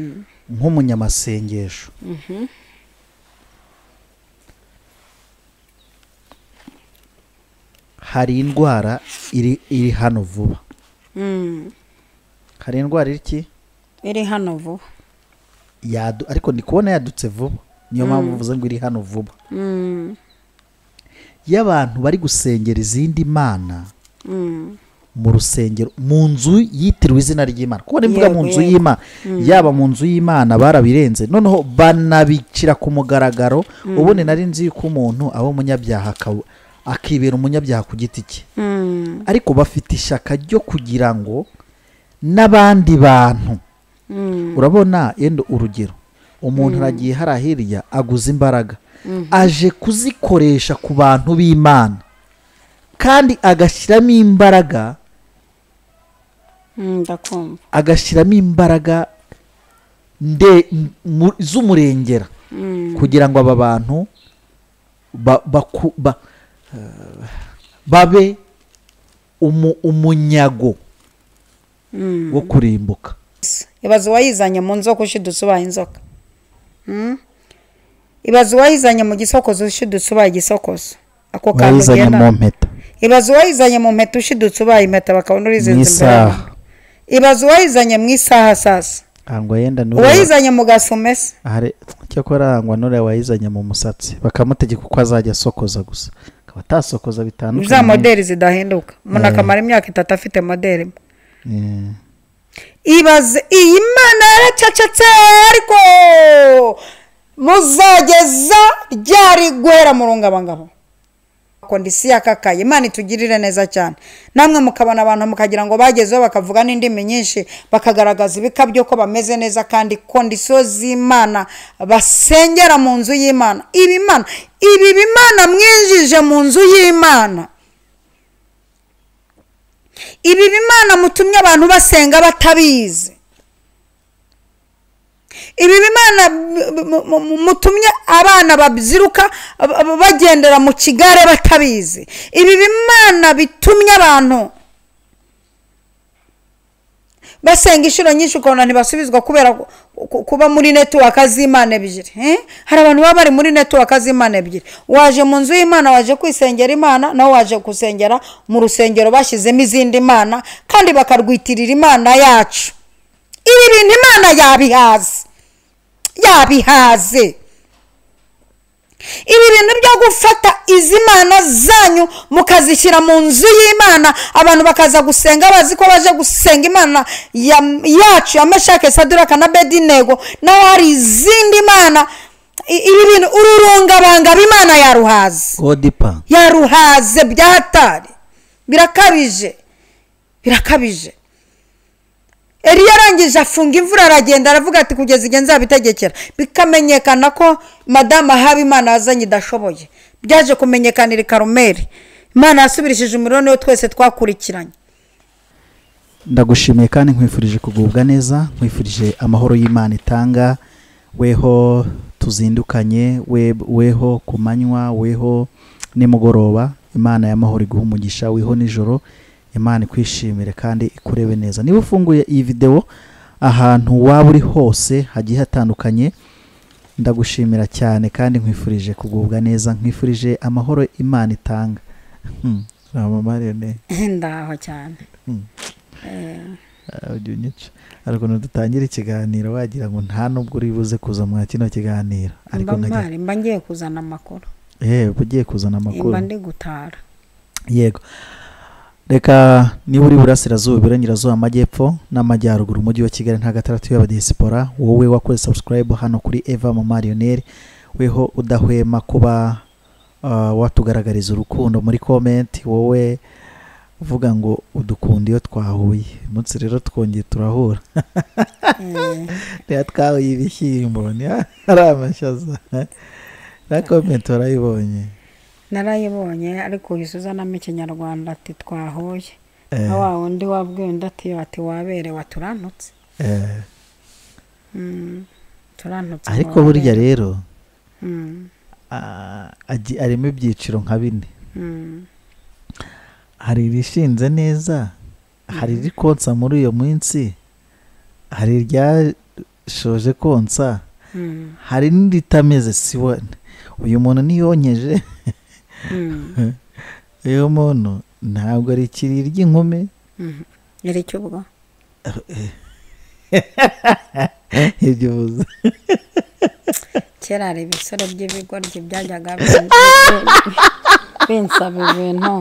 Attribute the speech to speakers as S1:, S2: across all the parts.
S1: nk'umunyamasengesho hari indwara iri hano vuba. Hari indwara iki
S2: iri hano vuba
S1: ariko ndi kubona yadutse vuba, niyo mpamvu mvuze ngo iri hano vuba. Y'abantu bari gusengera izindi mana mu rusengero, mu nzu yitiriwe izina ry'Imana. Kuko nimvuga mu nzu y'Imana, yaba mu nzu y'Imana barabirenze, noneho banabicira ku mugaragaro. Ubundi nari nzi ko umuntu aba umunyabyaha akibera umunyabyaha ku giti cye, ariko bafite ishaka ryo kugira ngo n'abandi bantu, urabona yenda urugero, umuntu aragiye hariya hirya aguze imbaraga, aje kuzikoresha ku bantu b'Imana kandi agashyiramo imbaraga, agashyiramo imbaraga z'umurengera kugira ngo aba bantu babe umunyago wo kurimbuka.
S2: Ibaze uwayizanye mu nzoka ushidutse ubaye inzoka, ibaze uwayizanye mu gisokozo ushidutse ubaye igisokozo, ako kantu ugenda
S1: mu mpeta.
S2: Ibaze uwayizanye mu mpeta ushidutse ubaye impeta bakabona urizenze imbere. Ibaze uwayizanye mu isaha sasa,
S1: angwa yenda nure
S2: uwayizanye mu gasumese,
S1: are cyakora angwa nure wayizanye mu musatsi bakamutegeka uko azajya asokoza gusa, akaba atasokoza bitandukanye
S2: za modeli zidahinduka. Umuntu akamara imyaka 3 afite modeli. Ibaze iyi Mana yaracecetse, ariko muzageza ryari guhera mu rungabangabo kondisiyo akakaye. Imana itugirire neza cyane, namwe mukabona abantu mukagira ngo bagezeho bakavuga n'indimi nyinshi, bakagaragaza ibikabyo ko bameze neza, kandi kondisiyo z'Imana basengera mu nzu y'Imana. Ibi bimana mwijije mu nzu y'Imana, ibi bimana mutumye abantu basenga batabizi, ibi bimana mutumye abana babyiruka bagendera mu kigare batabizi, ibi bimana bitumye abantu basenga inshuro nyinshi ukabona ntibasubizwa kubera kuba muri network z'Imana ebyiri. Hari abantu baba bari muri network z'Imana ebyiri, waje mu nzu y'Imana waje kwisengera Imana, nawe waje kusengera mu rusengero bashyizemo izindi mana kandi bakarwitirira Imana yacu. Ibi bintu Imana yabihaze. Ibi bintu byo gufata izi mana zanyu mukazishyira mu nzu y'Imana, abantu bakaza gusenga bazi ko baje gusenga Imana yacu ya Meshake, Saduraka na Abedinego, naho hari izindi mana. Ibi bintu ururungabanga b'Imana yaruhaze byatari, birakabije. Eliya arangije afunga imvura aragenda aravuga ati kugeza igihe nzabitegekera. Bikamenyekana ko Madama Habimana yazanye idashoboye, byaje kumenyekanira i Karumeli. Imana yasubirishije umuriro niyo twese twakurikiranye.
S1: Ndagushimiye kandi nkwifurije kugubwa neza, nkwifurije amahoro y'Imana itanga, weho tuzindukanye, weho kumanywa, weho nimugoroba. Imana y'amahoro iguha umugisha, weho nijoro. Imana ikwishimire kandi ikurebe neza. Niba ufunguye iyi video ahantu waba uri hose hagiye hatandukanye, ndagushimira cyane kandi nkwifurije kugubwa neza, nkwifurije amahoro Imana itanga. Mariyone
S2: ndaho cyane.
S1: Unyitse ariko dutangira ikiganiro wagira ngo nta nubwo uri buze kuza mu kino kiganiro, ariko
S2: mba ngiye kuzana amakuru.
S1: Ugiye kuzana amakuru,
S2: mba ndi gutara.
S1: Yego, reka niba uri burasirazuba, iburengerazuba, amajyepfo n'amajyaruguru, umujyi wa Kigali nta gatandatu y'abadiaspora, wowe wakoze subscribe hano kuri Eva mu Marionnaire, weho udahwema kuba watugaragariza urukundo muri comment, wowe uvuga ngo udukunda iyo twahuye. Umunsi rero twongeye turahura. Twahuye ibishyimbo, ari amashaza. Na comment warayibonye?
S2: Narayibonye, ariko yisuzanamo ikinyarwanda ati twahuye. Wa wundi wabwiye undi ati waberewe aturantutse. Turantutse.
S1: Ariko burya rero arimo ibyiciro nka 4. Hari irishinze neza, hari irikonsa muri iyo minsi, hari irya shoje konsa hari n'iritameze sibone uyu muntu niyonyeje uyu muntu ntabwo ari ikiriri ry'inkumi
S2: yari cyubwo
S1: ibyo buze
S2: kera hari ibisore by'ibigoryi byajyaga binsaba ibintu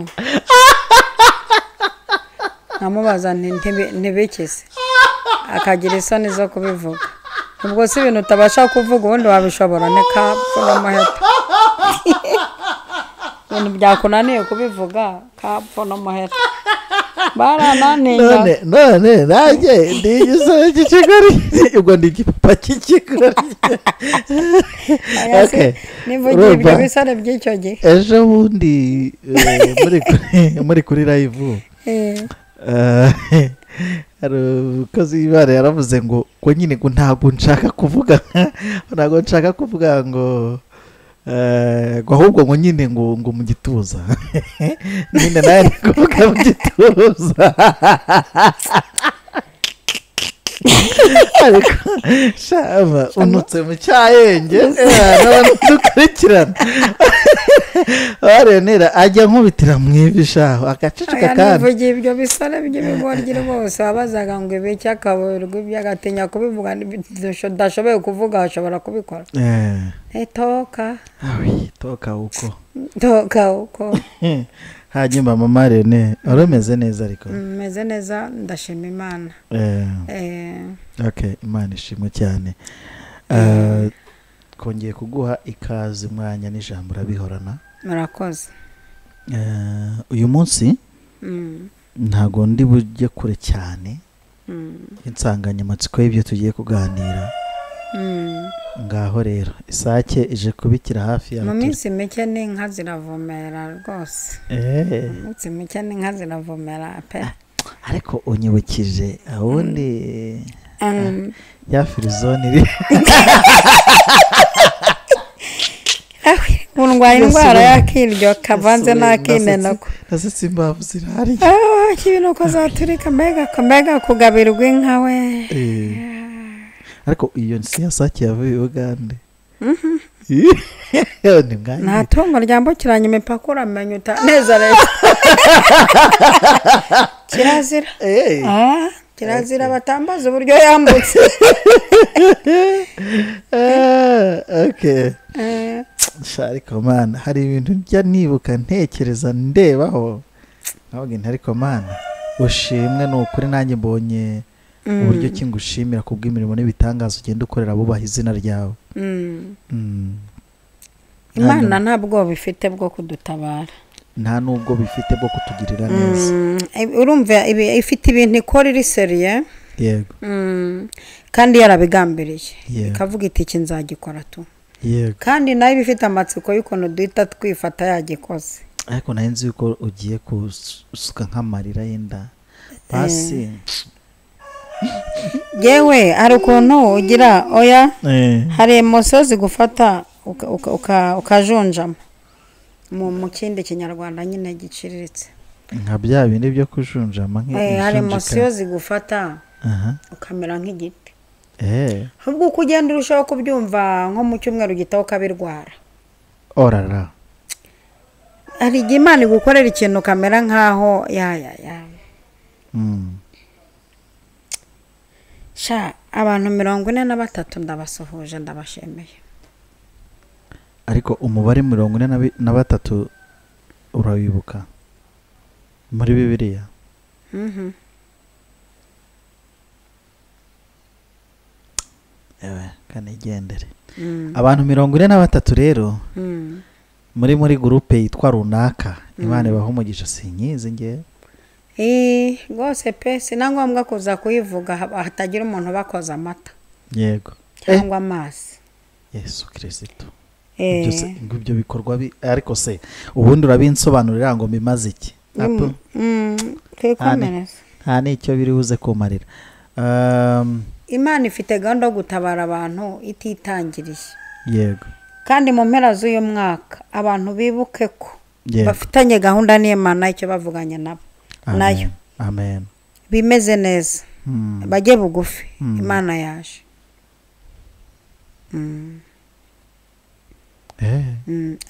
S2: nkamubaza ntibikise akagira isoni zo kubivuga ubwo si ibintu utabasha kuvuga ubundi wabishobora ni kapfu n'umuheto ibintu byakunaniye kubivuga kapfu n'umuheto barananiye
S1: none nanjye ndi igisore cy'ikigori ubwo ndi igipapa cy'ikigori
S2: nivugiye ibyo bisore by'icyo gihe
S1: ejo bundi muri kuri live hari umukozi w'Imana yaravuze ngo nyine ngo ntabwo nshaka kuvuga ngo ahubwo ngo nyine ngo mu gituza nyine nawe ndi kuvuga mu gituza ariko shama unutse mu cyayenge n'abantu dukurikirana barenera ajya nkubitira mu ivi shaho agaceceka kandi
S2: nivugiye ibyo bisore by'ibigoryi rwose wabazaga ngo ibiki akaburirwa ibyo agatinya kubivuga udashoboye kuvuga ashobora kubikora toka uko
S1: hanyuma mama Rene urumeze neza ariko
S2: meze neza ndashima Imana
S1: okay Imana ishimwe cyane kongeye kuguha ikaze umwanya n'ijambo urabihorana
S2: murakoze
S1: uyu munsi ntago ndi bujye kure cyane insanganyamatsiko y'ibyo tugiye kuganira ngaho rero isake ije kubikira hafi ya
S2: mu minsi mike n'inka ziravomera rwose mu minsi mike n'inka ziravomera pe
S1: ariko unyibukije ubundi ya firizone iri
S2: ndwaye indwara y'akiryo kavanze n'akinenako
S1: nase simbavu zirahari
S2: ibintu zaturika mbega kugabirwa inka we
S1: ariko iyo si yasake yavuye Uganda
S2: nta tungo ryambukiranya imipaka uramenya utaneza leta kirazira batambaza uburyo yambutse
S1: ariko mana hari ibintu njya nibuka ntekereza ndebaho ntabwo ariko mana ushimwe ni ukuri nanjye mbonye uburyo ki ngushimira kubw'imirimo n'ibitangazo ugenda ukorera bubaha izina ryawe
S2: Imana ntabwo bifite bwo kudutabara
S1: nta nubwo bifite bwo kutugirira neza
S2: urumva ifite ibintu ikora iri seriye
S1: yego
S2: kandi yarabigambiriye ikavuga iti iki nzagikora tu kandi nayo bifite amatsiko y'ukuntu duhita twifata yagikoze
S1: ariko nayo nzi yuko ugiye kusuka nk'amarira y'inda basi
S2: yewe hari ukuntu ugira oya hari emosiyo zigufata ukajunjama mu kindi kinyarwanda nyine giciriritse
S1: nka bya bindi byo kujunjama
S2: hari emosiyo zigufata ukamera nk'igiti ahubwo uko ugenda urushaho kubyumva nko mu cyumweru gitaho ukabirwara
S1: orara
S2: hari igihe Imana igukorera ikintu ukamera nk'aho abantu 43 ndabasuhuje ndabashemeye
S1: ariko umubare 43 urawibuka muri Bibiliya kanigendere abantu 43 rero muri groupe yitwa runaka Imana ibaho umugisha sinyizi nge
S2: rwose pe sinangombwa kuza kuyivuga hatagira umuntu bakoza amata
S1: yego
S2: cyangwa amazi
S1: Yesu Kristo ibyo bikorwa ariko se ubundi urabinsobanurira ngo bimaze iki nta n'icyo biri buze kumarira
S2: Imana ifite gahunda yo gutabara abantu ititangiriye
S1: yego
S2: kandi mu mpera z'uyu mwaka abantu bibuke ko bafitanye gahunda n'Imana icyo bavuganye nabo nayo
S1: amen
S2: bimeze neza bajye bugufi Imana yaje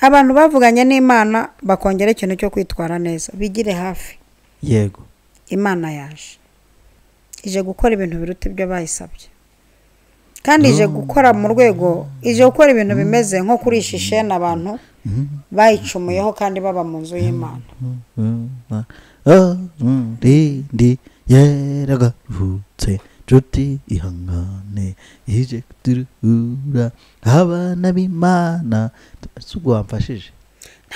S2: abantu bavuganye n'Imana bakongera ikintu cyo kwitwara neza bigire hafi.
S1: Yego.
S2: Imana yaje ije gukora ibintu biruta ibyo bayisabye, kandi ije gukora mu rwego, ije gukora ibintu bimeze nko kurisha ishene abantu bayicumuyeho kandi baba mu nzu y'Imana.
S1: Ndi yaragavutse nshuti ihangane ije kuturuhura abana b'Imana. Wamfashije?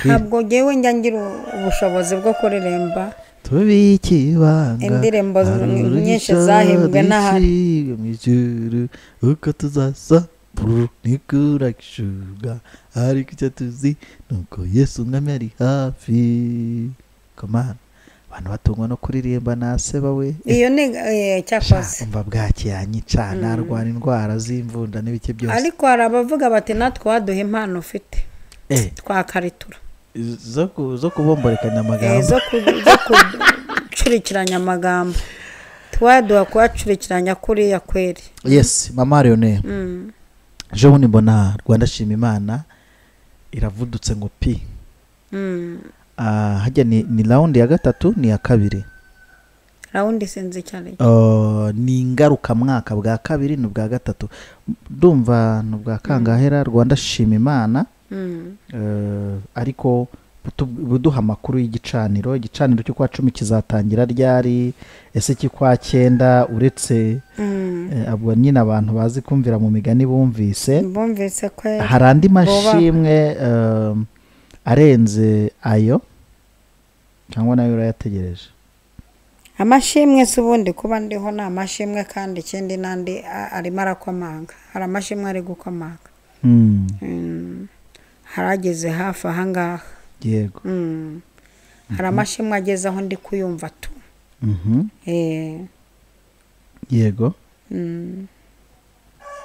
S2: Ntabwo ngewe njya ngira ubushobozi bwo kuririmba
S1: tubikibanga
S2: indirimbo nyinshi zahimbwe n'ahari
S1: uko tuzasa nikuragishuga ariko icyo tuzi nuko Yesu umwami ari hafi. Komana abantu batungwa no kuririmba naseba we.
S2: Iyo ni cyakoze
S1: umva bwaki yanyica narwara indwara z'imvunda n'ibike byose.
S2: Ariko hari abavuga bati natwe waduha impano ufite twakaritura
S1: zo kubomborekanya amagambo,
S2: zo gucurikiranya amagambo, twaduha kuhacurikiranya kuriya kweri.
S1: Yes, Mama Leone. Je bundi mbona Rwanda Shima Imana iravudutse ngo pi. Hajya ni round ya gatatu ni ya kabiri.
S2: Round sinzi cyane.
S1: Ni ingaruka mwaka bwa kabiri n'ubwa gatatu. Ndumva n'ubwa kangahera Rwanda Shima Imana. Ariko buduha amakuru y'igicaniro cyo kwa 10 kizatangira ryari, ese kikwa 9 uretse abo nyine abantu bazi kumvira mu migani bumvise
S2: ko
S1: hari andi mashimwe arenze ayo cyangwa nayo urayategereje.
S2: Amashimwe subundi kuba ndiho na amashimwe kandi ikindi nandi arimo arakomanga, hari amashimwe ari gukomanga. Harageze hafi ahangaha.
S1: Yego.
S2: Hari amashimwe ageze aho ndi kuyumva tu.
S1: Yego.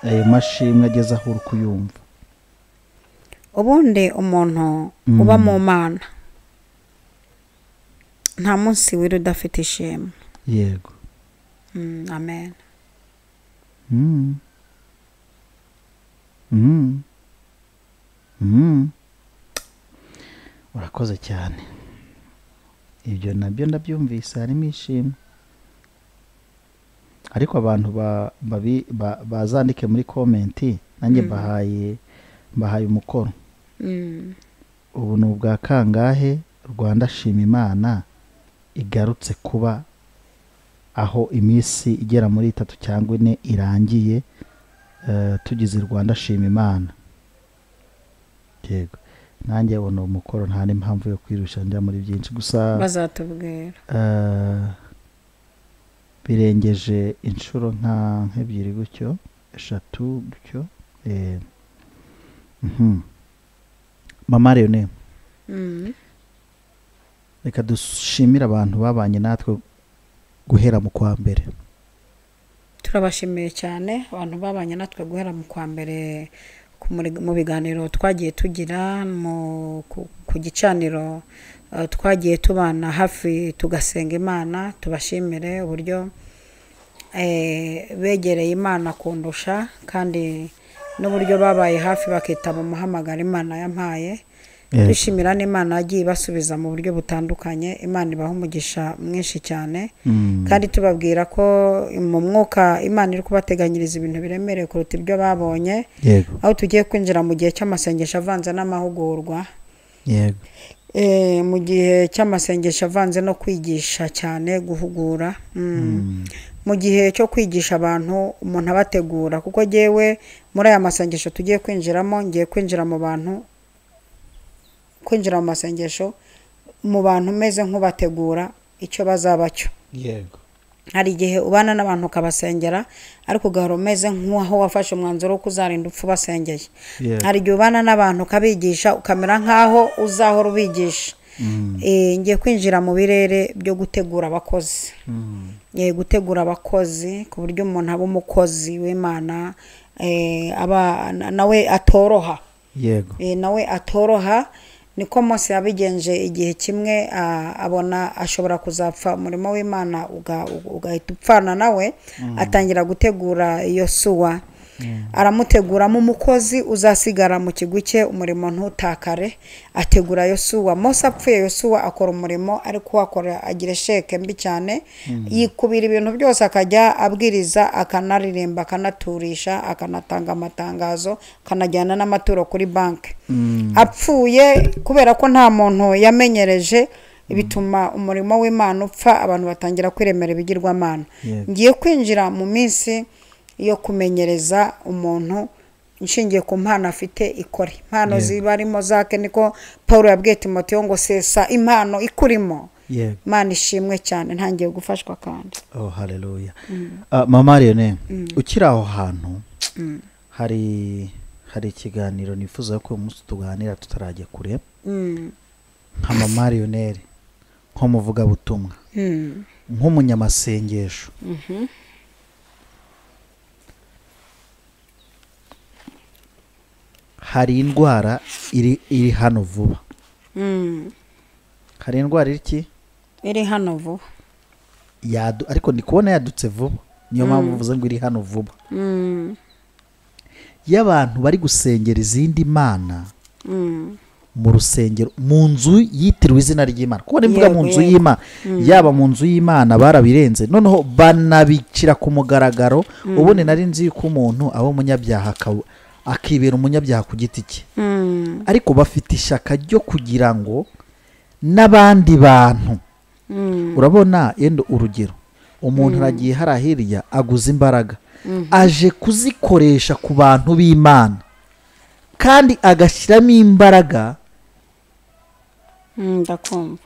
S1: Ayo mashimwe ageze aho uri kuyumva.
S2: Ubundi umuntu uba mu Mana nta munsi wiri udafite ishimwe.
S1: Yego.
S2: Amen.
S1: Urakoze cyane. Ibyo nabyo ndabyumvise harimo ishimwe. Ariko abantu bazandike muri komenti nanjye bahaye umukoro. Ubu ni ubwa kangahe Rwanda Shima Imana igarutse kuba aho iminsi igera muri 3 cyangwa 4 irangiye tugize Rwanda Shima Imana. Yego. Nanjye ubona umukoro nta n'impamvu yo kwirusha njya muri byinshi gusa
S2: bazatubwira.
S1: Birengeje inshuro nka 2 gutyo 3 gutyo. Mama Leone. Reka dushimira abantu babanye natwe guhera mu kwa mbere.
S2: Turabashimiye cyane abantu babanye natwe guhera mu kwa mbere mu biganiro twagiye tugira ku gicaniro twagiye tubana hafi tugasenga Imana. Tubashimire uburyo begereye Imana kundusha kandi n'uburyo babaye hafi bakitaba umuhamagara Imana yampaye. Dushimira n'Imana yagiye basubiza mu buryo butandukanye. Imana ibaha umugisha mwinshi cyane kandi tubabwira ko mu mwuka Imana iri kubateganyiriza ibintu biremereye kuruta ibyo babonye. Aho tugiye kwinjira mu gihe cy'amasengesho avanze n'amahugurwa.
S1: Yego.
S2: Mu gihe cy'amasengesho avanze no kwigisha cyane guhugura. Mu gihe cyo kwigisha abantu umuntu abategura, kuko jewe muri aya masengesho tugiye kwinjiramo ngiye kwinjira mu bantu, kwinjira mu masengesho mu bantu meze nk'ubategura icyo bazabacyo.
S1: Yego.
S2: Hari igihe ubana n'abantu ukabasengera ariko ugahora umeze nk'aho wafashe umwanzuro wo kuzarinda upfu basengeye. Hari igihe ubana n'abantu ukabigisha ukamera nk'aho uzahora ubigisha. Ngiye kwinjira mu birere byo gutegura abakozi. Gutegura abakozi ku buryo umuntu aba umukozi w'Imana aba nawe atoroha.
S1: Yego.
S2: Nawe atoroha. Niko Mose yabigenje igihe kimwe abona ashobora kuzapfa umurimo w'Imana ugahita upfana nawe atangira gutegura Yosuwa aramuteguramo umukozi uzasigara mu kigwi cye umurimo ntutakare. Ategura Yosuwa. Mose apfuye Yosuwa akora umurimo ariko wakora agira sheke mbi cyane. Yikubira ibintu byose akajya abwiriza akanaririmba akanaturisha akanatanga amatangazo akanajyana n'amaturo kuri banki. Apfuye kubera ko nta muntu yamenyereje bituma umurimo w'Imana upfa, abantu batangira kwiremera ibigirwamana. Ngiye kwinjira mu minsi yo kumenyereza umuntu inshingiye ku mpano afite ikore. Impano zibarimo zake niko Paulo yabwiye Timoteyo ngo sesa impano ikurimo. Imana ishimwe cyane ntangiye gufashwa kandi.
S1: Oh haleluya. Mama Lione, ukiri aho hantu hari ikiganiro nifuza ko umunsi tuganira tutarajya kure. Nka Mama Lione nk'umuvuga butumwa, nk'umunyamasengesho. Hari indwara iri hano vuba. Hari indwara iki?
S2: Iri hano vuba.
S1: Ariko ndi kubona yadutse vuba. Niyo mpamvu mvuze ngo iri hano vuba. Y'abantu bari gusengera izindi mana mu rusengero, mu nzu yitiriwe izina ry'Imana. Kuko nimvuga mu nzu y'Imana, yaba mu nzu y'Imana barabirenze, noneho banabicira ku mugaragaro. Ubundi nari nzi ko umuntu aba umunyabyaha akibera umunyabyaha ku giti cye, ariko bafite ishaka ryo kugira ngo n'abandi bantu. Urabona yendo urugero, umuntu aragiye harahiriya aguza imbaraga, aje kuzikoresha ku bantu b'Imana kandi agashyiramo imbaraga,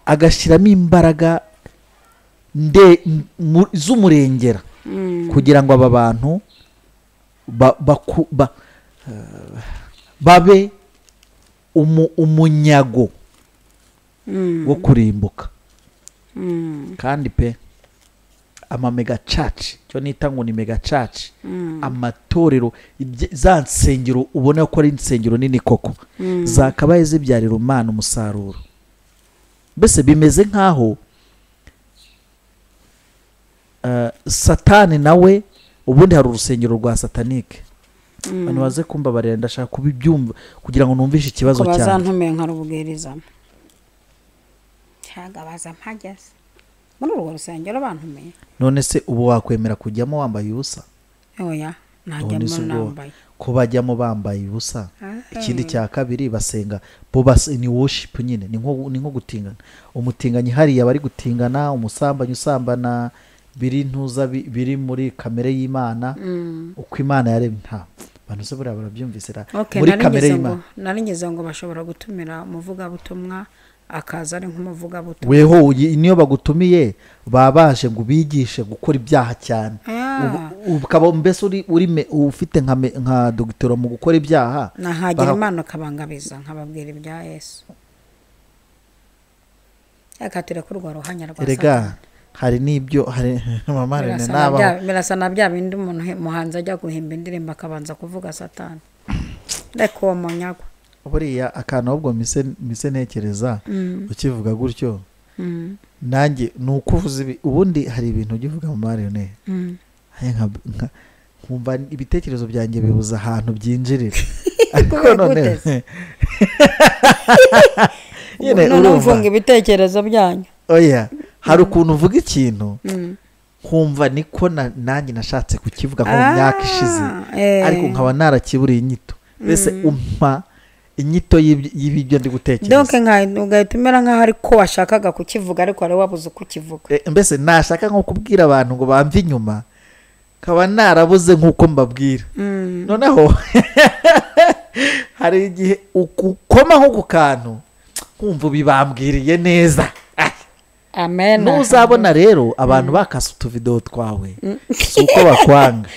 S1: agashyiramo imbaraga z'umurengera kugira ngo aba bantu babe umunyago wo kurimbuka. Kandi pe amamega church, cyo nita ngo ni mega church, amatorero, za nsengero ubona ko ari insengero nini koko, zakabaye zibyarira umwana umusaruro. Mbese bimeze nkaho Satani nawe ubundi hari urusengero rwa satanike. Abantu baze kumva barenda ndashaka kubibyumva kugira ngo numvishe ikibazo cyane.
S2: Bazantume nka rubwirizamo. Cyagabaza mpageze. Muri urwo rusengero bantume.
S1: None se ubu wakwemera kujyamo wambaye ubusa?
S2: Oya, najyamo nambaye.
S1: Ko bajyamo bambaye ubusa. Ikindi cya kabiri basenga bo ni worship nyine, ni nko gutingana. Umutinganyi hariya bari gutingana, umusambanyi usambana, biri ntuza biri muri kamere y'Imana. Uko Imana yaremye nta bantu se buriya barabyumvise muri kamere y'Imana.
S2: Naringeze ngo bashobora gutumira umuvuga butumwa akaza ari nk'umuvuga butumwa.
S1: Weho niyo bagutumiye babaje ngo bigishe gukora ibyaha cyane. Ukaba mbese uri ufite nka dogitero mu gukora ibyaha.
S2: Nahagira Imana kabangabiza nkababwira ibya Yesu. Yakatire kurwa ruhanya rwa Satani.
S1: Hari n'ibyo hari Mama Lione naba
S2: birasa na bya bindi umuntu muhanza ajya guhimba indirimbo akabanza kuvuga Satani. Ndeko uwo munyago.
S1: Buriya akantu ahubwo mise ntekereza ukivuga gutyo. Nanjye nuko uvuze ubundi hari ibintu ugivuga Mama Lione. Nkumva ibitekerezo byanjye bibuza ahantu byinjirira. Ariko none
S2: yene urumva ibitekerezo byanyu.
S1: Oya, hari ukuntu uvuga ikintu nkumva niko nanjye nashatse kukivuga nko mu myaka ishize, ariko nkaba narakiburiye inyito. Mbese umpa inyito y'ibyo ndi gutekereza.
S2: Donc ugahita umera nkaho ariko washakaga kukivuga ariko ari wabuze kukivuga.
S1: Mbese nashaka nko kubwira abantu ngo bamve inyuma, kaba narabuze nk'uko mbabwira. Noneho hari igihe ukoma nko ku kantu nkumva bibambwiriye neza.
S2: Amen.
S1: Nuzabona rero abantu bakasa utuvideo twawe suko bakwanga,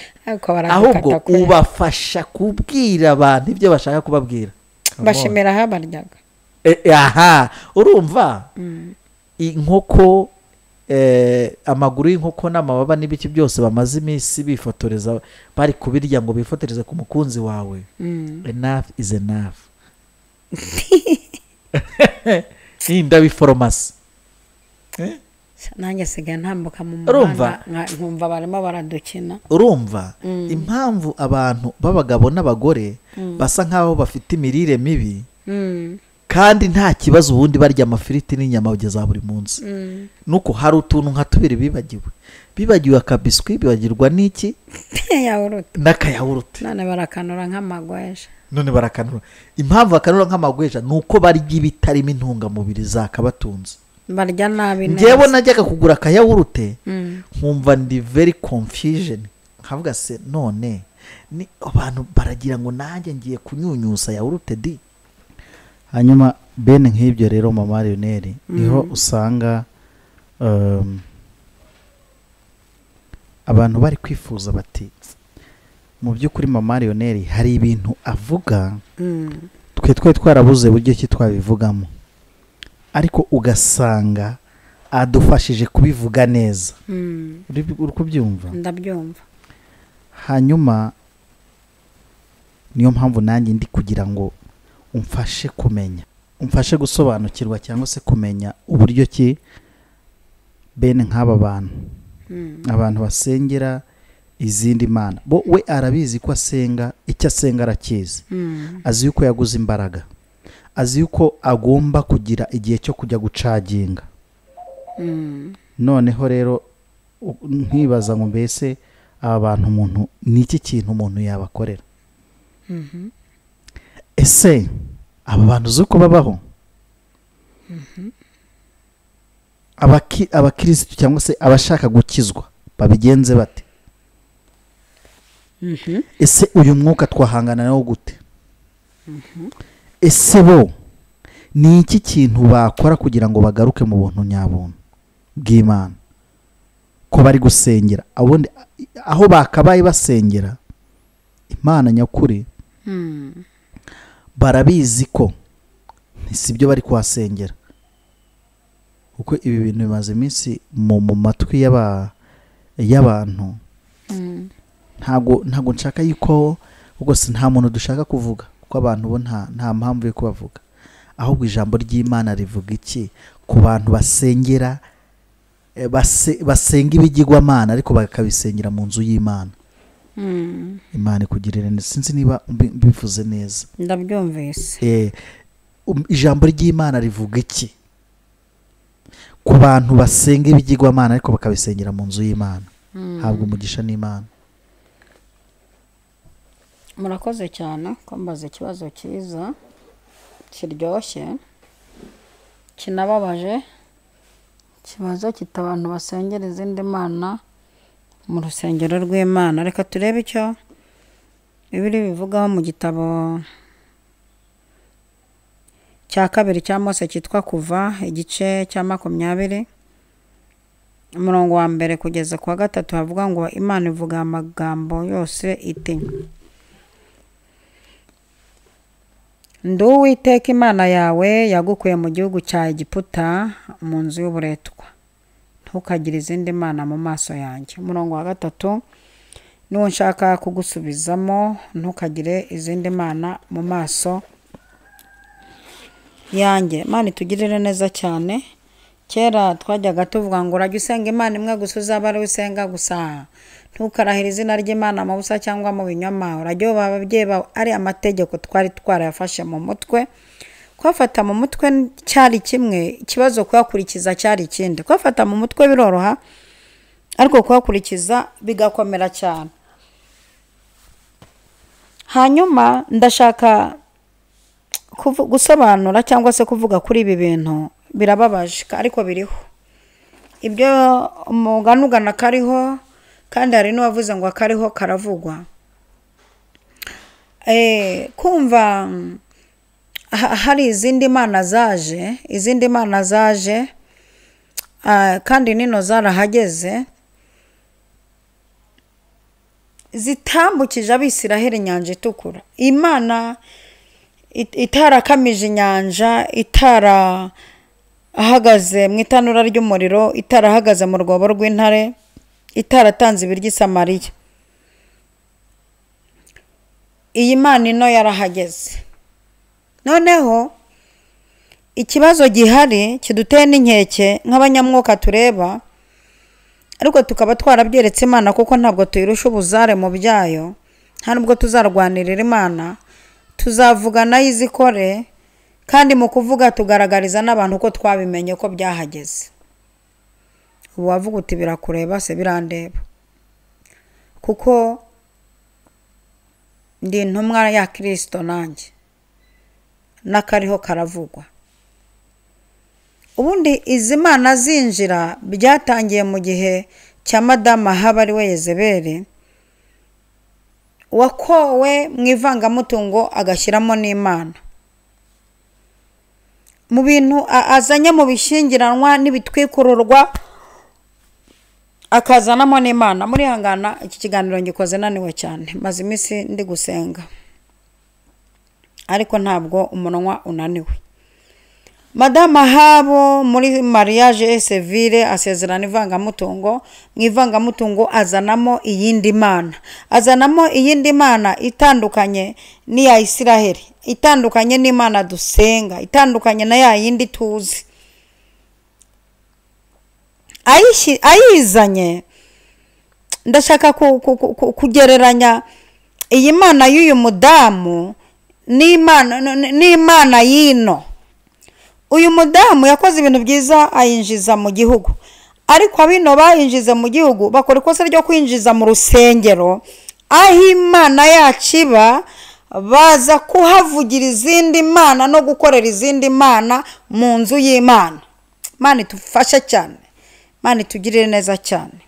S1: ahubwo ubafasha kubwira abantu ibyo bashaka kubabwira.
S2: Bashimira habaryaga.
S1: Aha, urumva inkoko amaguru y'inkoko n'amababa n'ibiki byose bamaze iminsi bifotoreza bari kubirya ngo bifotoreze ku mukunzi wawe. Enough is enough. Ndabiforomasi.
S2: nanjye sigaye ntambuka mu
S1: Urumva?
S2: muhanda nkumva barimo baradukina.
S1: urumva impamvu abantu b'abagabo n'abagore basa nk'aho bafite imirire mibi kandi nta kibazo ubundi barya amafiriti n'inyama za buri munsi nuko hari utuntu nka tubiri bibagiwe akabiswi, bibagirwa n'iki
S2: yawurute
S1: n'akayawurute,
S2: none barakanura nk'amagweja.
S1: impamvu bakanura nk'amagweja ni uko barya ibitarimo intungamubiri zakabatunze.
S2: barya nabi neza.
S1: njyewe najyaga kugura akayawurute nkumva ndi very confusion, nkavuga se none ni abantu baragira ngo nanjye ngiye kunyunyusa yawurute di. hanyuma bene nk'ibyo rero mama Lionel niho usanga abantu bari kwifuza bati mu by'ukuri mama Lionel hari ibintu avuga twe twarabuze buryo ki twabivugamo, ariko ugasanga adufashije kubivuga neza. uri kubyumva?
S2: ndabyumva.
S1: hanyuma niyo mpamvu nanjye ndi kugira ngo umfashe kumenya, umfashe gusobanukirwa cyangwa se kumenya uburyo ki bene nk'aba bantu abantu basengera izindi mana, bo we arabizi ko asenga, icyo asenga arakizi, azi yuko yaguze imbaraga, azi yuko agomba kugira igihe cyo kujya gucaginga. noneho rero nkibaza ngo mbese aba bantu umuntu ni iki kintu umuntu yabakorera? ese aba bantu uzi uko babaho? abakirisitu cyangwa se abashaka gukizwa babigenze bate? ese uyu mwuka twahangana nawo gute? ese bo ni iki kintu bakora kugira ngo bagaruke mu buntu nyabuntu bw'Imana? ko bari gusengera aho bakabaye basengera Imana nyakuri, barabizi ko si byo bari kuhasengera, kuko ibi bintu bimaze iminsi mu matwi y'abantu. ntago nshaka yuko rwose nta muntu dushaka kuvuga, kuko abantu bo nta mpamvu yo kubavuga, ahubwo ijambo ry'Imana rivuga iki ku bantu basengera basenga ibigirwamana ariko bakabisengera mu nzu y'Imana. Imana ikugirire neza, sinzi niba mbivuze neza.
S2: ndabyumvise.
S1: ijambo ry'Imana rivuga iki ku bantu basenga ibigirwamana ariko bakabisengera mu nzu y'Imana? habwa umugisha n'Imana.
S2: murakoze cyane ko mbaze ikibazo cyiza kiryoshye kinababaje, ikibazo abantu basengera izindi mana mu rusengero rw'Imana. reka turebe icyo Bibiliya bivugaho mu gitabo cya 2 cya Mose cyitwa Kuva, igice cya 20 umurongo wa 1 kugeza ku wa 3 havuga ngo Imana ivuga amagambo yose iti: ndi Uwiteka Imana yawe yagukuye mu gihugu cya Egiputa mu nzu y'uburetwa, ntukagire izindi mana mu maso yanjye. umurongo wa 3 niwo nshaka kugusubizamo, ntukagire izindi mana mu maso yanjye. Imana itugirire neza cyane. kera twajyaga tuvuga ngo urajya usenga Imana imwe gusa, uzaba ari usenga gusa, ntukarahira izina ry'Imana mu busa cyangwa mu binyoma, urajya ubaha ababyeyi bawe. ari amategeko twari twarayafashe mu mutwe. kwafata mu mutwe cyari kimwe, ikibazo kuyakurikiza cyari ikindi. kwafata mu mutwe biroroha, ariko kuyakurikiza bigakomera cyane. hanyuma ndashaka gusobanura cyangwa se kuvuga kuri ibi bintu. birababaje ariko biriho. ibyo umugani ugana kariho, kandi hari n'uwavuze ngo akariho karavugwa. kumva hari izindi mana zaje, kandi nino zarahageze, zitambukije Abisiraheli inyanja itukura. Imana itarakamije inyanja, itarahagaze mu itanura ry'umuriro, itarahagaze mu rwobo rw'intare, itaratanze ibiryo i Samariya. iyi Mana ino yarahageze. noneho ikibazo gihari kiduteye n'inkeke nk'abanyamwuka tureba, ariko tukaba twarabyeretse Imana kuko ntabwo tuyirusha ubuzare mu byayo, nta nubwo tuzarwanirira Imana, tuzavuga nayo izikore, kandi mu kuvuga tugaragariza n'abantu ko twabimenye ko byahageze. Ubu wavuga uti birakureba se? Birandeba, kuko ndi intumwa ya Kristo nanjye, n'akariho karavugwa. Ubundi izi mana zinjira byatangiye mu gihe cya Madamu Ahabu ari we Yezebeli, wakowe mu ivangamutungo agashyiramo n'Imana. Mu bintu azanye mu bishyingiranwa n'ibitwikururwa akazanamo n'Imana. Muri hangana iki kiganiro ngikoze naniwe cyane, maze iminsi ndi gusenga ariko ntabwo umunwa unaniwe. Madamu Ahabu muri mariage civile asezerana ivangamutungo, mu ivangamutungo azanamo iyindi mana, azanamo iyindi mana itandukanye n'iya Isiraheli, itandukanye n'Imana dusenga, itandukanye na ya yindi tuzi. Ayizanye, ndashaka kugereranya iyi mana y'uyu mudamu n'Imana y'ino. Uyu mudamu yakoze ibintu byiza ayinjiza mu gihugu, ariko abino bayinjiza mu gihugu bakora ikosa ryo kwinjiza mu rusengero aho Imana yacu iba, baza kuhavugira izindi mana no gukorera izindi mana mu nzu y'Imana. Imana itufashe cyane, Imana itugirire neza cyane.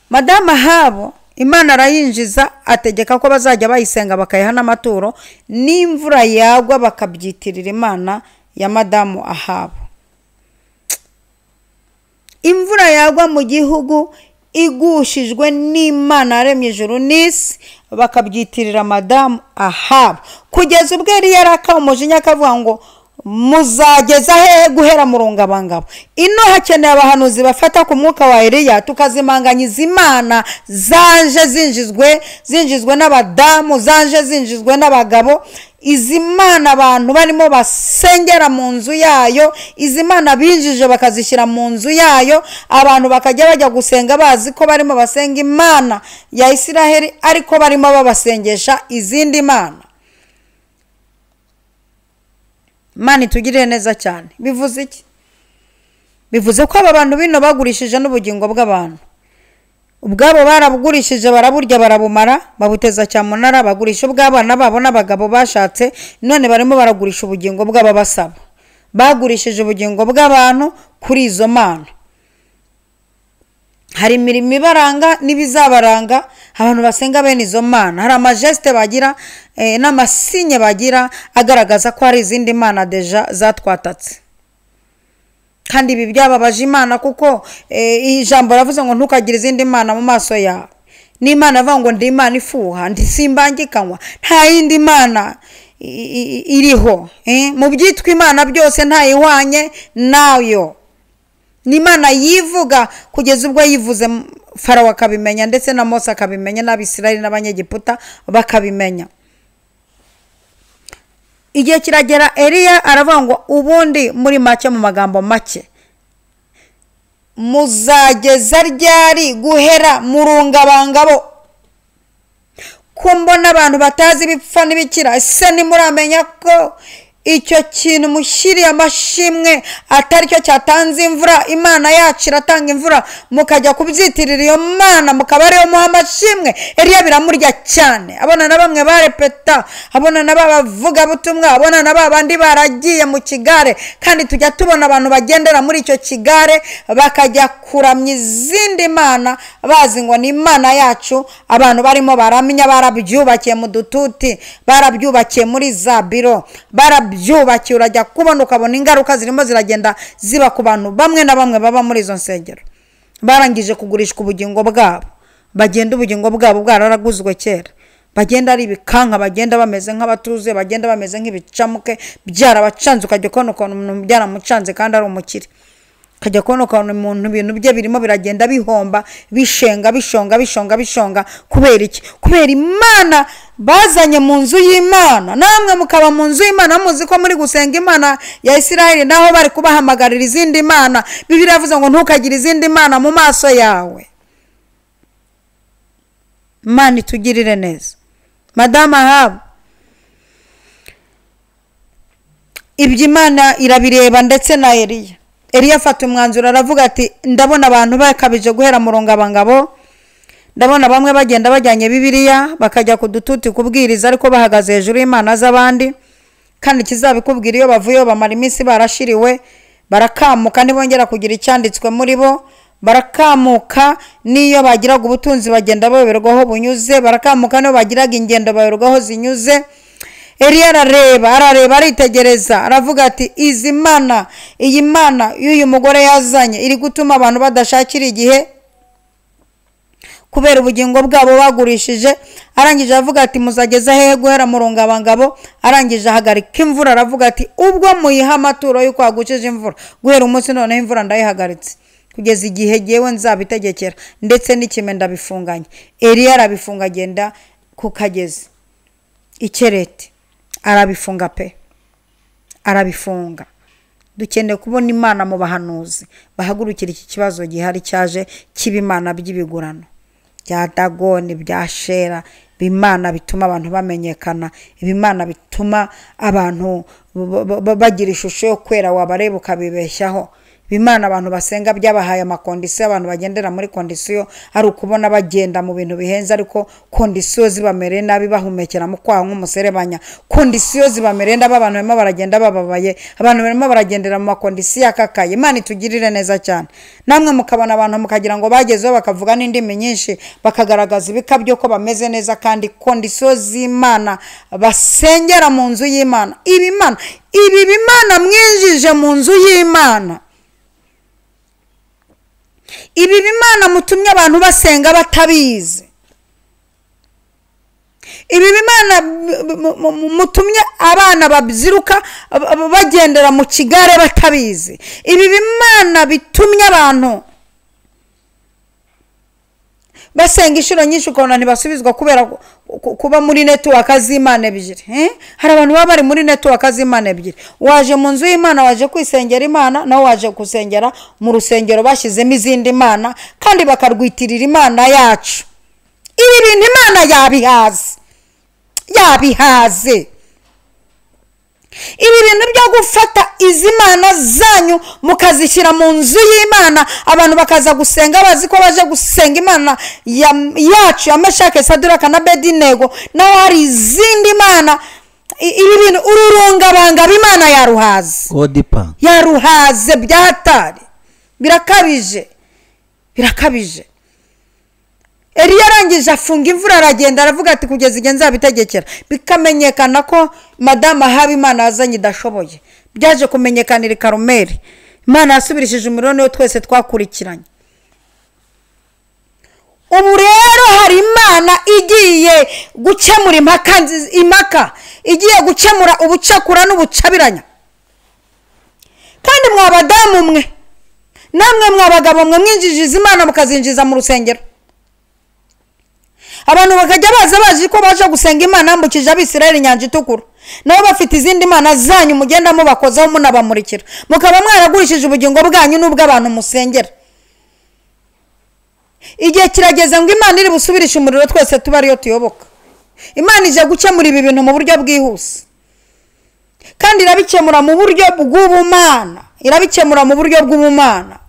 S2: Madamu Ahabu Imana arayinjiza, ategeka ko bazajya bayisenga bakayiha n'amaturo, n'imvura yagwa bakabyitirira Imana ya Madamu Ahabu. Imvura yagwa mu gihugu igushijwe n'Imana yaremye ijuru n'isi, bakabyitirira Madamu Ahabu, kugeza ubwo yari yaraka umujinya akavuga ngo muzageza hehe guhera mu rungabangabo. Ino hakeneye abahanuzi bafata ku mwuka wa Eliya, tukazimanganyiza Imana zanje zinjizwe n'abadamu, zanje zinjizwe n'abagabo. Izi mana abantu barimo basengera mu nzu yayo, izi mana binjije bakazishyira mu nzu yayo, abantu bakajya bajya gusenga bazi ko barimo basenga Imana ya Isiraheli, ariko barimo babasengesha izindi mana. Imana itugirire neza cyane. Bivuze iki? Bivuze ko aba bantu bino bagurishije n'ubugingo bw'abantu. Ubwabo barabugurishije, baraburya barabumara, babuteza cyamunara, bagurisha ubw'abana babo n'abagabo bashatse, none barimo baragurisha ubugingo bw'aba basaba. Bagurishije ubugingo bw'abantu kuri izo mana. Hari imirimo ibaranga n'ibizabaranga abantu basenga bene izo mana. Hari amajeste bagira n'amasinye bagira agaragaza ko hari izindi mana deja zatwatatse. Kandi ibi byababaje Imana, kuko ijambo ravuze ngo ntukagire izindi mana mu maso yawe. N'Imana avuga ngo ndi Imana ifuha, ndi simbangikanywa, nta yindi mana iriho. Mu byitwa Imana byose ntayihwanye nayo. Ni Imana yivuga kugeza ubwo yivuze Farawo akabimenya, ndetse na Mose akabimenya, n'Abisirayeli n'Abanyegiputa bakabimenya. Igihe kiragera Eliya aravuga ngo ubundi muri make, mu magambo make, muzageza ryari guhera mu rungabangabo? Ko mbona abantu batazi bipfa n'ibikira, ese nimuramenya ko icyo kintu mushyiriye amashimwe atari cyo cyatanze imvura? Imana yacu iratanga imvura, mukajya kubyitirira iyo mana, mukaba ariyo muha amashimwe. Eliya biramurya cyane. Abona na bamwe barepeta, abona na bavuga butumwa, abona na babandi baragiye mu kigare, kandi tujya tubona abantu bagendera muri icyo kigare bakajya kuramya izindi mana bazi ngo ni Imana yacu. Abantu barimo baramenya, barabyubakiye mu dututi, barabyubakiye muri za biro, byubakiye, urajya kubona ukabona ingaruka zirimo ziragenda ziba ku bantu bamwe na bamwe baba muri izo nsengero. Barangije kugurishwa ubugingo bwabo, bagenda ubugingo bwabo bwararaguzwe kera, bagenda ari ibikanka, bagenda bameze nk'abatuze, bagenda bameze nk'ibicamuke, byarabacanze. Ukajya kubona umuntu byaramucanze kandi ari umukire, ukajya kubona umuntu ibintu bye birimo biragenda bihomba, bishonga. Kubera iki? Kubera Imana bazanye mu nzu y'Imana, namwe mukaba mu nzu y'Imana muzi ko muri gusenga Imana ya Isiraheli, naho bari kubahamagarira izindi mana. Bibiliya yavuze ngo ntukagire izindi mana mu maso yawe. Imana itugirire neza. Madama Ahabu ibyo Imana irabireba, ndetse na Eliya afata umwanzuro aravuga ati ndabona abantu bakabije guhera mu rungabangabo, ndabona bamwe bagenda bajyanye Bibiliya bakajya kudututi kubwiriza ariko bahagaze hejuru y'Imana z'abandi, kandi kizabikubwira iyo bavuyeyo bamara iminsi barashiriwe, barakamuka ntibongera kugira icyanditswe muri bo, barakamuka niyo bagiraga ubutunzi bagenda bayoberwaho bunyuze, barakamuka niyo bagiraga ingendo bayoberwaho zinyuze. Eliya arareba aritegereza aravuga ati iyi mana y'uyu mugore yazanye iri gutuma abantu badashakira igihe kubera ubugingo bwabo bagurishije. Arangije avuga ati muzageza hehe guhera mu rungabangabo? Arangije ahagarika imvura aravuga ati ubwo muyiha amaturo y'uko hagucije imvura, guhera umunsi noneho imvura ndayihagaritse kugeza igihe jyewe nzabitegekera, ndetse n'ikime ndabifunganye. Eliya arabifunga, agenda ku kagezi Ikereti arabifunga pe, arabifunga. Dukeneye kubona Imana mu bahanuzi bahagurukira iki kibazo gihari cyaje k'ibimana by'ibigurano bya Dagoni, bya Shera, bimana bituma abantu bamenyekana, ibimana bituma abantu bagira ishusho yo kwera, wabareba ukabibeshyaho. Bimana abantu basenga byabahaye amakondisiyo, abantu bagendera muri kondisiyo ari ukubona bagenda mu bintu bihenze, ariko kondisiyo zibamereye nabi, bahumekera mu kwaha nk'umuserebanya. Kondisiyo zibamereye nabi, abantu barimo baragenda bababaye, abantu barimo baragendera mu makondisiyo akakaye. Imana itugirire neza cyane. Namwe mukabona abantu mukagira ngo bagezeho bakavuga n'indimi nyinshi, bakagaragaza ibikabyo ko bameze neza, kandi kondisiyo z'Imana basengera mu nzu y'Imana. Ibi bimana mwinjije mu nzu y'Imana, ibi bimana mutumye abantu basenga batabizi, ibi bimana mutumye abana babyiruka bagendera mu kigare batabizi, ibi bimana bitumye abantu basenga inshuro nyinshi ukabona ntibasubizwa kubera kuba muri network z'Imana ebyiri. Hari abantu baba bari muri network z'Imana ebyiri, waje mu nzu y'Imana waje kwisengera Imana, nawe waje gusengera mu rusengero bashyizemo izindi mana, kandi bakarwitirira Imana yacu. Ibi bintu Imana yabihaze. Ibi bintu byo gufata izi mana zanyu mukazishyira mu nzu y'Imana, abantu bakaza gusenga bazi ko baje gusenga Imana yacu ya Meshake, Saduraka na Abedinego, naho hari izindi mana. Ibi bintu ururungabanga b'Imana yaruhaze byahatari, birakabije. Eliya arangije afunga imvura aragenda aravuga ati kugeza igihe nzabitegekera. Bikamenyekana ko Madama Ahabu Imana yazanye idashoboye. Byaje kumenyekanira Karumeli, Imana yasubirishije umuriro niyo twese twakurikiranye. Ubu rero hari Imana igiye gukemura impaka, igiye gukemura ubucakura n'ubucabiranya. Kandi mwabadamu mwe, namwe mwabagabo mwe mwinjijiza Imana mukazinjiza mu rusengero. Abantu bakajya bazi ko baje gusenga Imana yambukije Abisirayeli inyanja itukura, nabo bafite izindi mana zanyu mugenda mubakozaho munabamurikira, mukaba mwaragurishije ubugingo bwanyu n'ubwo abantu musengera. Igihe kirageze ngo Imana iri busubirishe umuriro twese tuba ariyo tuyoboka. Imana ije gukemura ibi bintu mu buryo bwihuse, kandi irabikemura mu buryo bw'ubumana.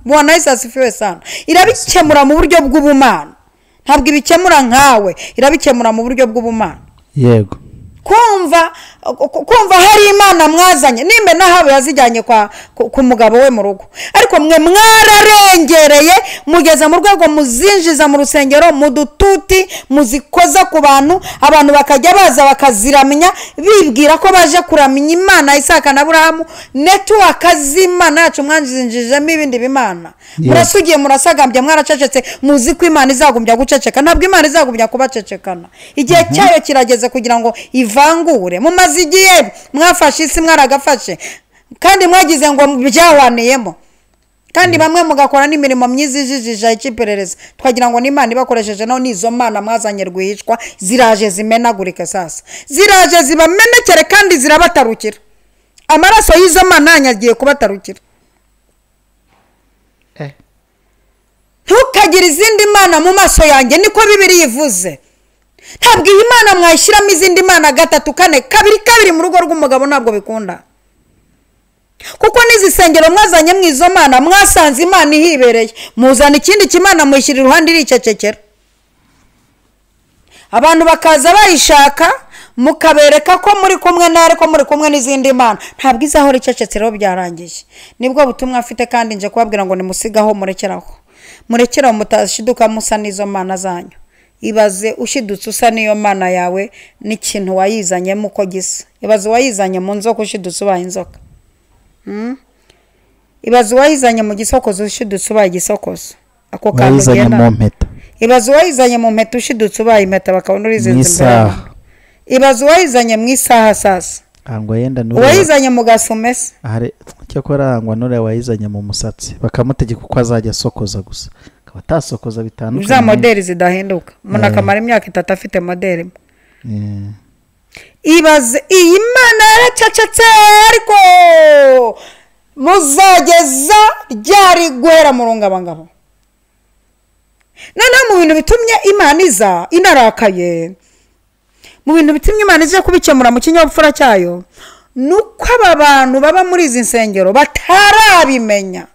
S2: Bwana Yesu asifiwe sana. Irabikemura mu buryo bw'ubumana, ntabwo ibikemura nkawe, irabikemura mu buryo bw'ubumana.
S1: Yego.
S2: kumva hari Imana mwazanye, nimbe nahawe yazijyanye ku mugabo we mu rugo, ariko mwe mwararengereye mugeza mu rwego muzinjiza mu rusengero, mu dututi muzikoza ku bantu, abantu bakajya baza bakaziramenya bibwira ko baje kuramenya Imana Isaka na Aburahamu. Network z'Imana yacu mwanjinjijemo ibindi bimana. Murasugiye murasagambye mwaracecetse, muzi ko Imana izagumbya guceceka. Ntabwo Imana izagumbya kubacecekana, igihe cyayo kirageze kugira ngo ivangure. Mumaze igihe mwafashe isi mwaragafashe, kandi mwagize ngo byawaniyemo. kandi bamwe mugakora n'imirimo myiza ijijije icy'iperereza twagira ngo n'Imana ibakoresheje naho n'izo mana mwazanye rwihishwa ziraje zimenagurike sasa ziraje zibamenekere kandi zirabatarukira amaraso y'izo mana yanyagiye kubatarukira ntukagire izindi mana mu maso yanjye niko Bibiliya ivuze ntabwo iyi mana mwayishyiramo izindi mana gatatu kane kabiri mu rugo rw'umugabo ntabwo bikunda kuko n'izisengero mwazanye mu izo mana mwasanze Imana ihibereye muzana ikindi kimana muyishyira iruhande iricecekera abantu bakaza bayishaka mukabereka ko muri kumwe nawe ko muri kumwe n'izindi mana ntabwo izahora icecetse rero byarangiye nibwo butumwa afite kandi nje kubabwira ngo nimusigaho murekeraho mutashiduka musa n'izo mana zanyu ibaze ushidutse usa n'iyo mana yawe n'ikintu wayizanyemo uko gisa ibaze wayizanye mu nzoka ushidutse ubaye inzoka ibaze wayizanye mu gisokozo ushidutse ubaye igisokozo ako kantu ugenda ibaze wayizanye mu mpeta ushidutse ubaye impeta bakabona urizinze imbere ibaze wayizanye mu isaha sasa wayizanye mu gasumese
S1: cyakora angwa nure wayizanye mu musatsi bakamutegeka uko azajya asokoza gusa akaba atasokoza bitandukanye
S2: za modeli zidahinduka umuntu akamara imyaka 3 afite modeli ibaze iyi mana yaracecetse ariko muzageza ryari guhera mu rungabangabo noneho mu bintu bitumye Imana iza inarakaye mu bintu bitumye Imana iza kubikemura mu kinyabupfura cyayo nuko aba bantu baba muri izi nsengero batarabimenya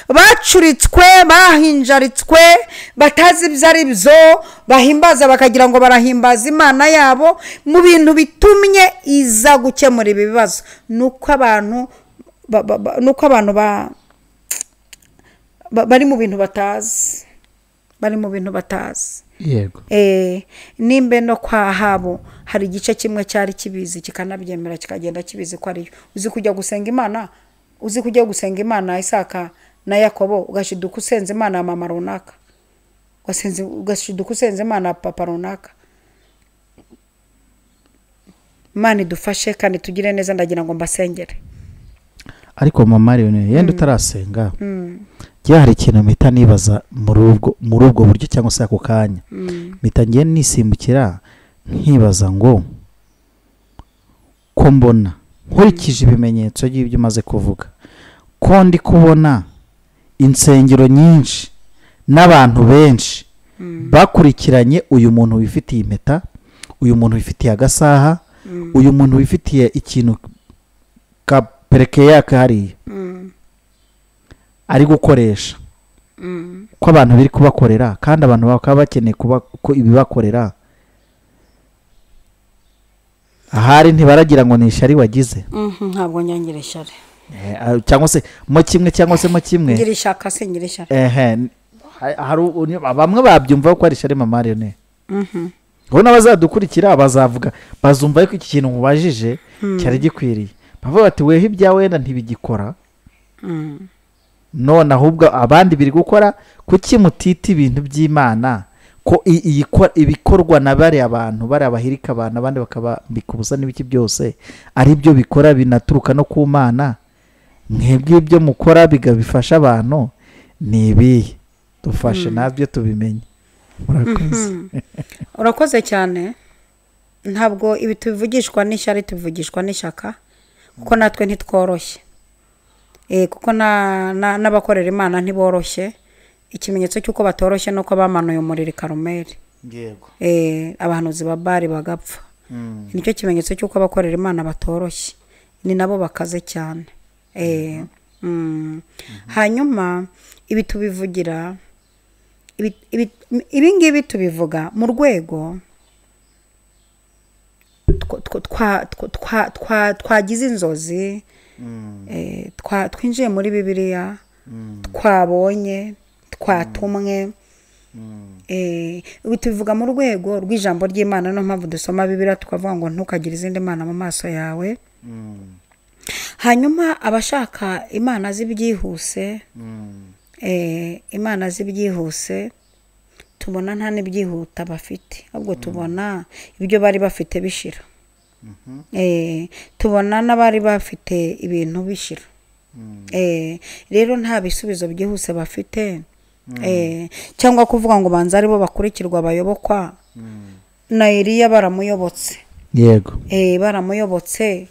S2: bacuritswe bahinjaritswe batazi ibyo ari byo bahimbaza bakagira ngo barahimbaza Imana yabo mu bintu bitumye iza gukemura ibi bibazo nuko abantu bari mu bintu batazi
S1: yego
S2: nimbe no kwa habo hari igice kimwe cyari kibizi kikanabyemera kikagenda kibizi ko ariyo uzi kujya gusenga Imana Isaka na Yakobo ugashiduka usenze Imana ya mama runaka ugashiduka usenze Imana ya papa runaka Imana idufashe kandi tugire neza ndagira ngo mbasengere
S1: ariko mama Leone yenda utarasenga hari ikintu mpita nibaza muri ubwo buryo cyangwa se ako kanya mpita ngiye nisimbukira nkibaza ngo ko mbona nkurikije ibimenyetso by'ibyo umaze kuvuga ko ndi kubona insengero nyinshi n'abantu benshi bakurikiranye uyu muntu wifitiye impeta uyu muntu wifitiye agasaha uyu muntu wifitiye ikintu ka pereke yake hariya ari gukoresha ko abantu biri kubakorera kandi abantu bakaba bakeneye ko ibibakorera ahari ntibaragira ngo ni ishari wagize
S2: ntabwo nyangira ishari
S1: cyangwa se mo kimwe
S2: ngira ishaka se ngira ishari
S1: bamwe babyumva ko ari ishari mama Leone ngo n'abazadukurikira bazavuga bazumva ko iki kintu mubajije cyari gikwiriye bavuga bati wehe ibyawe wenda ntibigikora none ahubwo abandi biri gukora kuki mutita ibintu by'Imana ko ibikorwa na bari abantu bari abahirika abantu abandi bakabambika ubusa n'ibiki byose ari byo bikora binaturuka no ku Mana mwebwe ibyo mukora bigabifasha abantu ni ibihe dufashe nabyo tubimenye
S2: urakoze cyane ntabwo ibi tubivugishwa n'ishyari tubivugishwa n'ishyaka kuko natwe ntitworoshye kuko n'abakorera Imana ntiboroshye ikimenyetso cy'uko batoroshye nuko bamanuye umuriro Karumeli
S1: yego
S2: abahanuzi ba Bali bagapfa nicyo kimenyetso cy'uko abakorera Imana batoroshye ni nabo bakaze cyane hanyuma ibi tubivugira ibi ngibi tubivuga mu rwego twagize inzozi twinjiye muri Bibiliya twabonye twatumwe ibi tubivuga mu rwego rw'ijambo ry'Imana no mpamvu dusoma Bibiliya tukavuga ngo ntukagire izindi mana mu maso yawe hanyuma abashaka Imana z'ibyihuse Imana z'ibyihuse tubona nta n'ibyihuta bafite ahubwo tubona ibyo bari bafite bishira tubona n'abari bafite ibintu bishira rero nta bisubizo byihuse bafite, cyangwa kuvuga ngo banza aribo bakurikirwa abayobokwa. Na Eliya baramuyobotse,
S1: yego,
S2: baramuyobotse,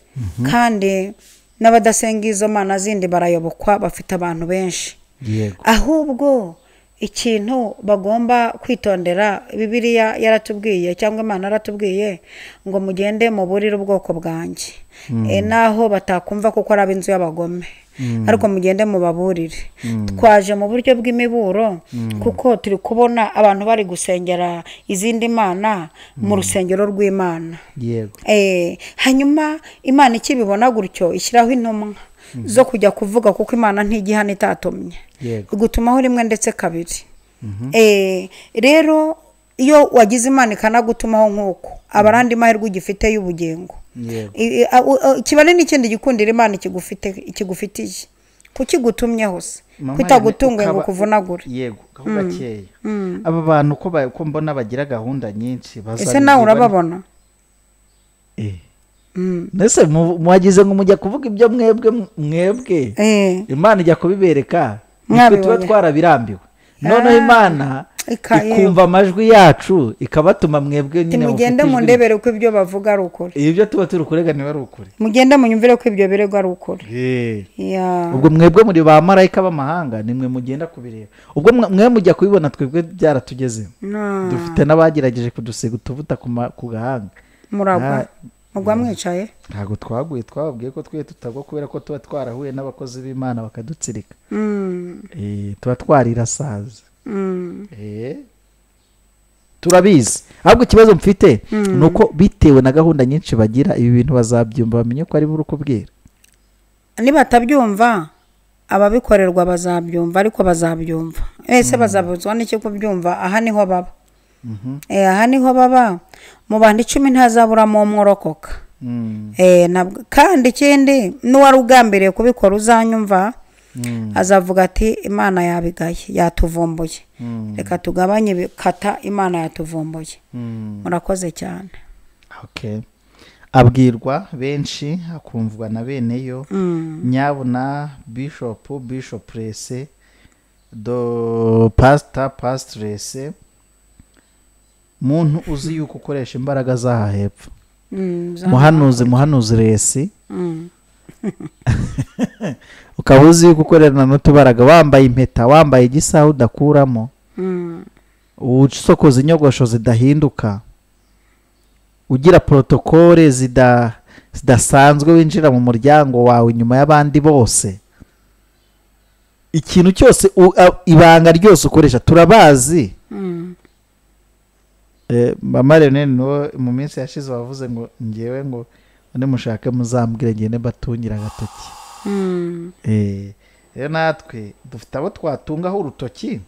S2: kandi n'abadasenga izo mana zindi barayobokwa, bafite abantu benshi.
S1: yego,
S2: ahubwo ikintu bagomba kwitondera, Bibiliya yaratubwiye cyangwa Imana yaratubwiye ngo mugende muburire ubwoko bwanjye, naho batakumva kuko ari ab'inzu y'abagome, ariko mugende mubaburire. Twaje mu buryo bw'imiburo kuko turi kubona abantu bari gusengera izindi mana mu rusengero rw'Imana.
S1: yego,
S2: hanyuma Imana ikibibona gutyo ishyiraho intumwa zo kujya kuvuga, kuko Imana ntijyihana itatumye,
S1: yego,
S2: igutumaho rimwe ndetse kabiri. Rero iyo wagize Imana ikanagutumaho nk'uko, abarandi mahirwe ugifite y'ubugingo, kiba ari n'ikindi gikundira Imana ikigufitiye, kuki hose kwitagutunga ngo kuvunagure.
S1: yego, gahunda keya. aba bantu ko mbona bagira gahunda nyinshi,
S2: ese nawe urababona?
S1: Nese muhagize ngo mujya kuvuga ibyo mwebwe Imana ijya kubibereka, nitwe tuba twarabirambiwe. Noneho Imana ikumva amajwi yacu ikabatuma mwebwe nyine
S2: mugende mundebere ko ibyo bavuga ari ukuri,
S1: ibyo tuba turi kurega niba ari ukuri,
S2: mugende munyumvire ko ibyo birego ari ukuri.
S1: ubwo mwebwe muri ba marayika b'amahanga nimwe mugenda kubireba, ubwo mwe mujya kubibona, twebwe byaratugezeho. Dufite n'abagerageje kudusiga utuvuta ku gahanga.
S2: mugwa mwicaye?
S1: Ntabwo twaguye, twababwiye ko twe tutagwa kubera ko tuba twarahuye n'abakozi b'Imana bakadutsirika. Tuba twarirasaza. Turabizi. Ahubwo ikibazo mfite ni uko bitewe na gahunda nyinshi bagira, ibi bintu bazabyumva bamenye ko ari buri kubwira.
S2: Nibatabyumva ababikorerwa bazabyumva, ariko bazabyumva. Ese bazabuzwa n'iki kubyumva? Aha niho baba. Aha niho baba. Mu bantu 10 ntazaburamo umworokoka. Kandi ikindi n'uwari ugambiriye kubikora uzanyumva, azavuga ati Imana yabigaye, yatuvumbuye, reka tugabanye bikata, Imana yatuvumbuye. Murakoze cyane.
S1: Abwirwa benshi, akumvwa na beneyo. Nyabuna bishopress do pastress, muntu uzi yuko ukoresha imbaraga zaha hepfo. muhanuzi resi. Ukaba uzi yuko ukorerana n'utubaraga, wambaye impeta, wambaye igisaha udakuramo, usokoza inyogosho zidahinduka, ugira protokole zidasanzwe, winjira mu muryango wawe inyuma y'abandi bose. Ikintu cyose, ibanga ryose ukoresha turabazi. Mama Leonel mu minsi yashize wavuze ngo ngewe ngo mushake muzambwire ngene batungira agatoki. Rero natwe dufite abo twatungaho urutoki,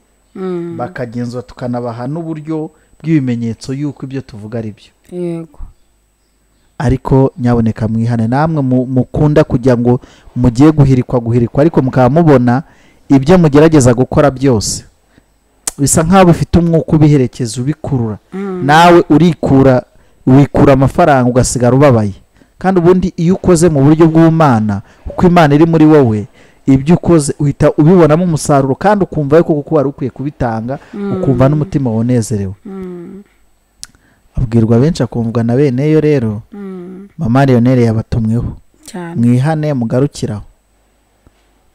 S1: bakagenzura tukanabaha n'uburyo bw'ibimenyetso yuko ibyo tuvuga ari byo.
S2: Yego.
S1: Ariko nyaboneka mwihane, namwe mukunda kugira ngo mugiye guhirikwa, ariko mukaba mubona ibyo mugerageza gukora byose bisa nk'aho bifite umwuka ubiherekeza, ubikurura. Nawe wikura amafaranga ugasigara ubabaye. Kandi ubundi iyo ukoze mu buryo bw'Imana, uko Imana iri muri wowe, ibyo ukoze uhita ubibonamo umusaruro, kandi ukumva yuko kuko wari ukwiye kubitanga, ukumva n'umutima wonezerewe. Abwirwa benshi, akumvwa na beneyo. Rero Mama Leonel yabatumweho, mwihane mugarukiraho,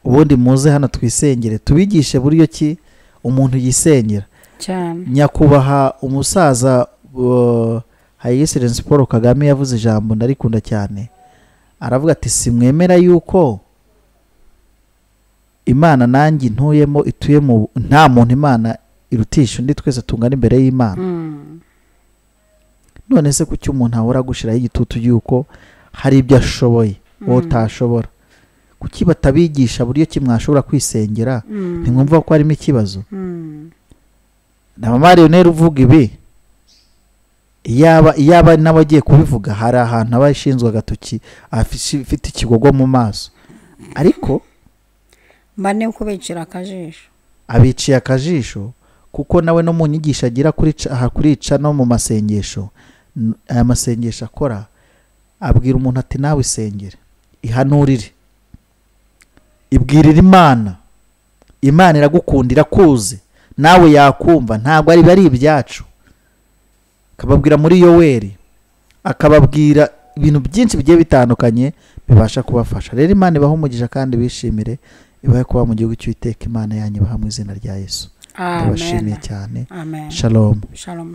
S1: ubundi muze hano twisengere, tubigishe buryo ki umuntu yisengera. Nyakubaha umusaza Hayiserensi Paul Kagame yavuze ijambo ndarikunda cyane, aravuga ati simwemera yuko Imana nanjye ntuyemo ituyemo, nta muntu Imana irutisha undi, twese tungana imbere y'Imana. None se kuki umuntu ahora gushiraho igitutu yuko hari ibyo ashoboye wowe utashobora? Kuki batabigisha buryo ki mwashobora kwisengera? Ntimwumva ko harimo ikibazo? Na Mama Leonel uvuga ibi, iyaba nawe agiye kubivuga, hari ahantu aba ashinzwe agatoki, afite ikigogo mu maso, ariko
S2: mbane kubicira akajisho,
S1: abiciye akajisho, kuko nawe no mu nyigisho agira kurica no mu masengesho. Aya masengesho akora, abwira umuntu ati nawe isengere, ihanurire. ibwirira imana, imana iragukundira kuze nawe yakumva, ntabwo ari ibyacu. Akababwira muri Yoweri, akababwira ibintu byinshi bigiye bitandukanye bibasha kubafasha. Rero Imana ibaha umugisha kandi bishimire, ibahe kuba mu gihugu cy'Uwiteka Imana yanyu, ibaha mu izina rya Yesu. Ndabashimiye cyane.
S2: Amen.
S1: Shalom.
S2: Shalom.